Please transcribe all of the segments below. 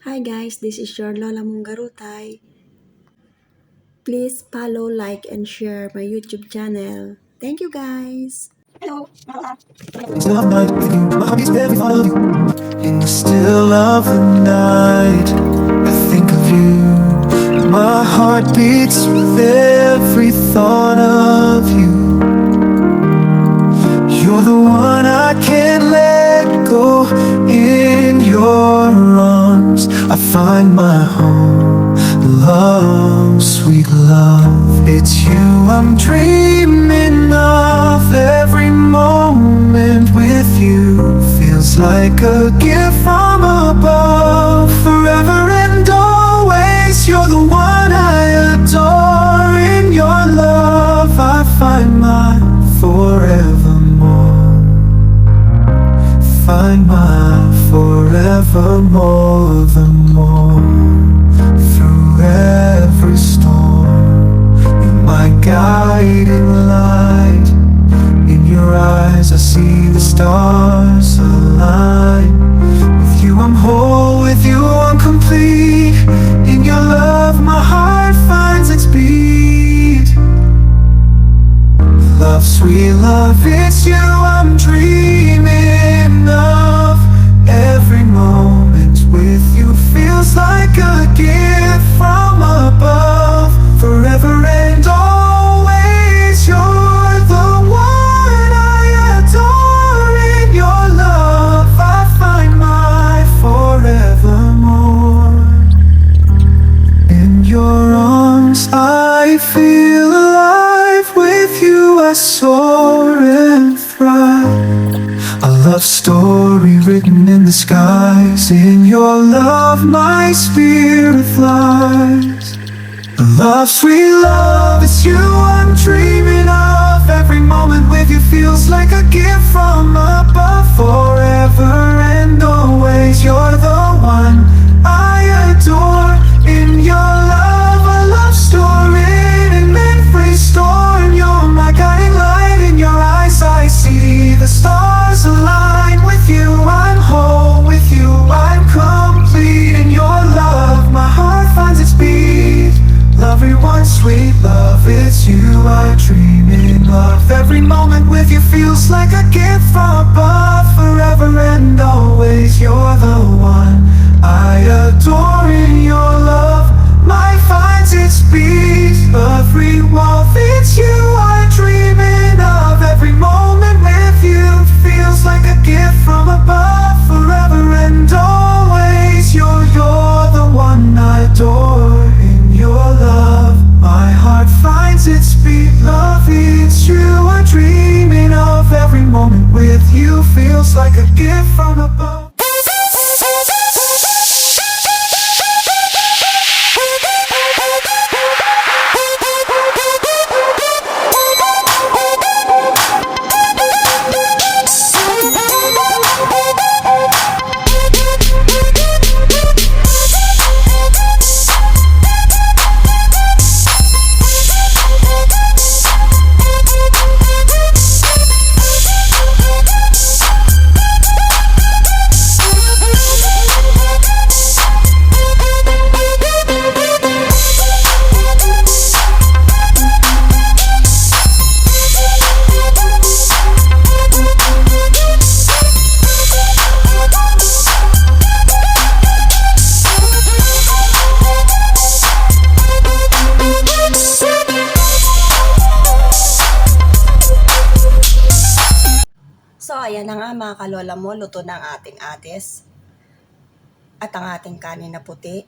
Hi guys, this is your Lola Mungarutay. Please follow, like, and share my YouTube channel. Thank you guys! Hello! Till I'm night with you, my heart beats with every thought of you. In the still of the night, I think of you. My heart beats with every thought of you. You're the one I can't let go. In your arms I find my home. Love, sweet love, it's you I'm dreaming of. Every moment with you feels like a gift from above. Forever and always, you're the one I adore. In your love I find my forevermore. Find my forevermore, the more. Through every storm, you're my guiding light. In your eyes I see the stars align. With you I'm whole, with you I'm complete. In your love my heart finds its beat. Love, sweet love, it's you I'm dreaming of. Every moment with you feels like a gift from above. Forever and always, you're the one I adore. In your love I find my forevermore. In your arms I feel alive. With you I soar and thrive. A love story written in the skies. In your love my spirit flies. Love, sweet love, it's you I'm dreaming of. Every moment with you feels like a gift from above. Forever and always, you're the one I adore. In your love, a love story in every storm. You're my guiding light. In your eyes I see the stars align. With you I'm whole, with you I'm complete. In your love my heart finds its beat. Everyone, sweet love, it's you I dream in love. Every moment with you feels like a gift from above. Forever and always, you're the one I adore. In your love my finds its beat. Every walk, it's you I dream in of. Every moment with you feels like a gift from above. Forever and always, you're the one I adore. In your love my heart finds its beat. Love, it's you I'm dreaming of. Every moment with you feels like a gift from above. So, ayan na nga mga kalola mo, luto na ang ating atis at ang ating kanin na puti.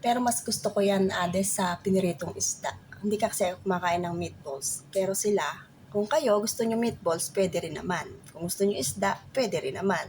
Pero mas gusto ko yan ades sa piniritong isda. Hindi kasi ako kumakain ng meatballs. Pero sila, kung kayo gusto nyo meatballs, pwede rin naman. Kung gusto nyo isda, pwede rin naman.